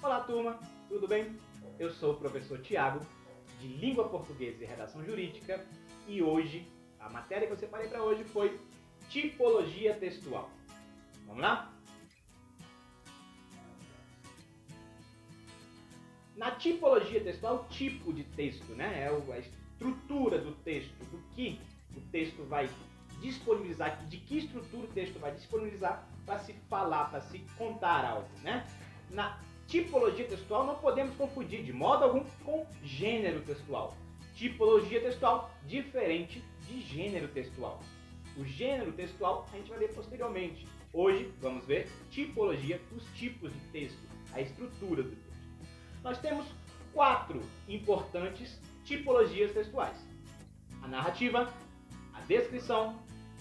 Olá turma, tudo bem? Eu sou o professor Tiago, de Língua Portuguesa e Redação Jurídica, e hoje, a matéria que eu separei para hoje foi tipologia textual. Vamos lá? Na tipologia textual, o tipo de texto, né? É a estrutura do texto, do que o texto vai disponibilizar, de que estrutura o texto vai disponibilizar para se falar, para se contar algo, né? Na tipologia textual não podemos confundir de modo algum com gênero textual. Tipologia textual diferente de gênero textual. O gênero textual a gente vai ver posteriormente. Hoje vamos ver tipologia, os tipos de texto, a estrutura do texto. Nós temos 4 importantes tipologias textuais: a narrativa, a descrição,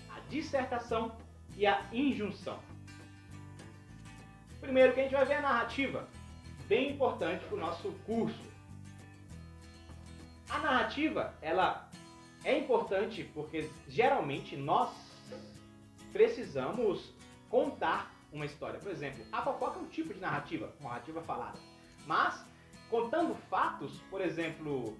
a dissertação e a injunção. Primeiro que a gente vai ver a narrativa, bem importante para o nosso curso. A narrativa, ela é importante porque geralmente nós precisamos contar uma história. Por exemplo, a fofoca é um tipo de narrativa, uma narrativa falada. Mas, contando fatos, por exemplo,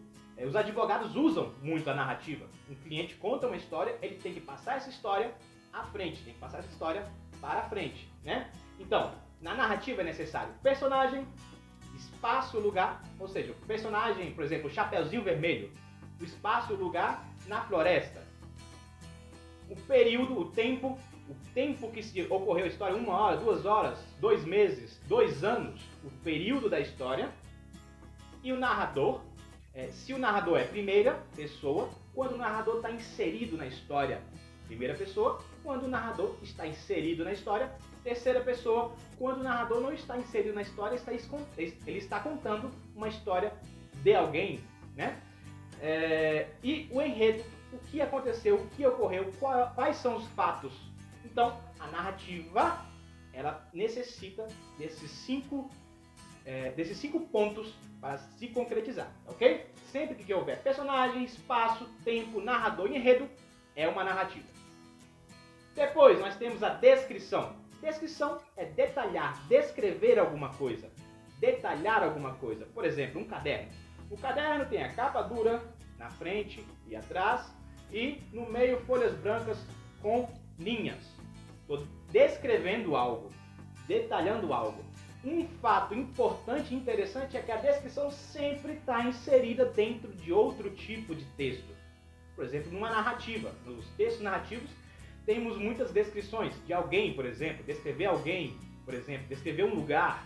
os advogados usam muito a narrativa. Um cliente conta uma história, ele tem que passar essa história à frente, tem que passar essa história para a frente, né? Então, na narrativa é necessário personagem, espaço, lugar, ou seja, o personagem, por exemplo, o Chapeuzinho Vermelho, o espaço, o lugar na floresta, o período, o tempo que se ocorreu a história, 1 hora, 2 horas, 2 meses, 2 anos, o período da história, e o narrador, se o narrador é primeira pessoa, quando o narrador está inserido na história, primeira pessoa, quando o narrador está inserido na história, terceira pessoa, quando o narrador não está inserido na história, ele está contando uma história de alguém, né? E o enredo, o que aconteceu, o que ocorreu, quais são os fatos. Então, a narrativa, ela necessita desses 5 pontos para se concretizar, ok? Sempre que houver personagem, espaço, tempo, narrador e enredo, é uma narrativa. Depois, nós temos a descrição. Descrição é detalhar, descrever alguma coisa, detalhar alguma coisa. Por exemplo, um caderno. O caderno tem a capa dura na frente e atrás e no meio folhas brancas com linhas. Estou descrevendo algo, detalhando algo. Um fato importante e interessante é que a descrição sempre está inserida dentro de outro tipo de texto. Por exemplo, numa narrativa. Nos textos narrativos temos muitas descrições de alguém, por exemplo, descrever alguém, por exemplo, descrever um lugar,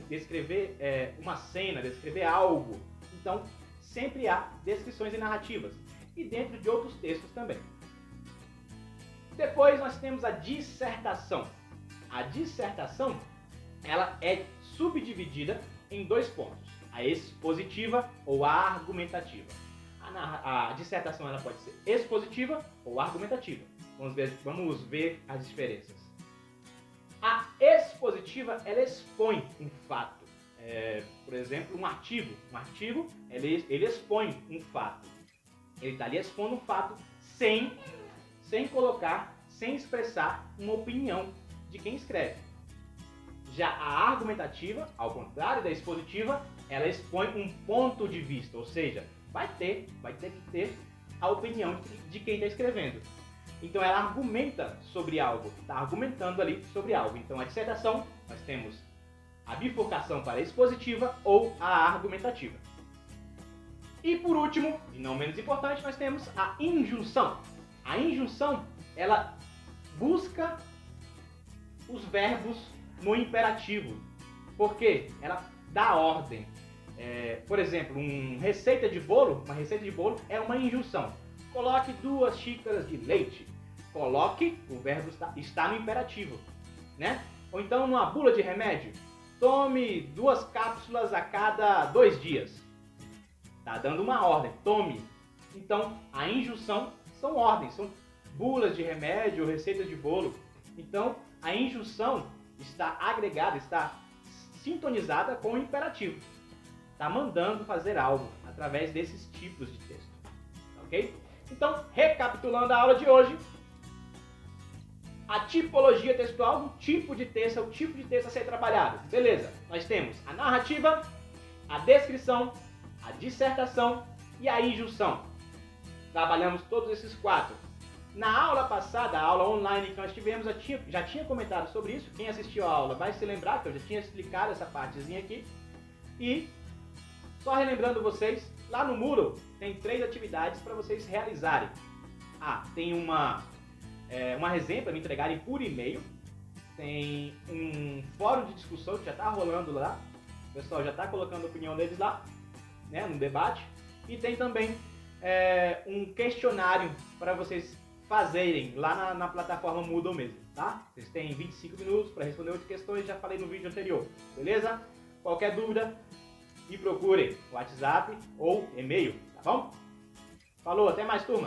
descrever uma cena, descrever algo. Então, sempre há descrições e narrativas. E dentro de outros textos também. Depois nós temos a dissertação. A dissertação, ela é subdividida em 2 pontos: a expositiva ou a argumentativa. A dissertação ela pode ser expositiva ou argumentativa. Vamos ver as diferenças. A expositiva, ela expõe um fato. Por exemplo, um artigo. Um artigo, ele expõe um fato. Ele está ali expondo um fato sem expressar uma opinião de quem escreve. Já a argumentativa, ao contrário da expositiva, ela expõe um ponto de vista, ou seja, vai ter que ter a opinião de quem está escrevendo. Então ela argumenta sobre algo, está argumentando ali sobre algo. Então a dissertação, nós temos a bifurcação para a expositiva ou a argumentativa. E por último, e não menos importante, nós temos a injunção. A injunção, ela busca os verbos no imperativo, porque ela dá ordem. Por exemplo, uma receita de bolo é uma injunção. Coloque 2 xícaras de leite. Coloque, o verbo está no imperativo, né? Ou então, numa bula de remédio, tome 2 cápsulas a cada 2 dias. Está dando uma ordem, tome. Então, a injunção são ordens, são bulas de remédio, receitas de bolo. Então, a injunção está agregada, está sintonizada com o imperativo. Está mandando fazer algo através desses tipos de texto. Ok? Então, recapitulando a aula de hoje, a tipologia textual do tipo de texto, é o tipo de texto a ser trabalhado. Beleza, nós temos a narrativa, a descrição, a dissertação e a injunção. Trabalhamos todos esses 4. Na aula passada, a aula online que nós tivemos, já tinha comentado sobre isso. Quem assistiu a aula vai se lembrar que eu já tinha explicado essa partezinha aqui. E, só relembrando vocês, lá no Moodle tem 3 atividades para vocês realizarem. Tem uma resenha para me entregarem por e-mail. Tem um fórum de discussão que já está rolando lá. O pessoal já está colocando a opinião deles lá, né, no debate. E tem também um questionário para vocês fazerem lá na plataforma Moodle mesmo, tá? Vocês têm 25 minutos para responder outras questões, já falei no vídeo anterior, beleza? Qualquer dúvida, me procurem no WhatsApp ou e-mail, tá bom? Falou, até mais, turma!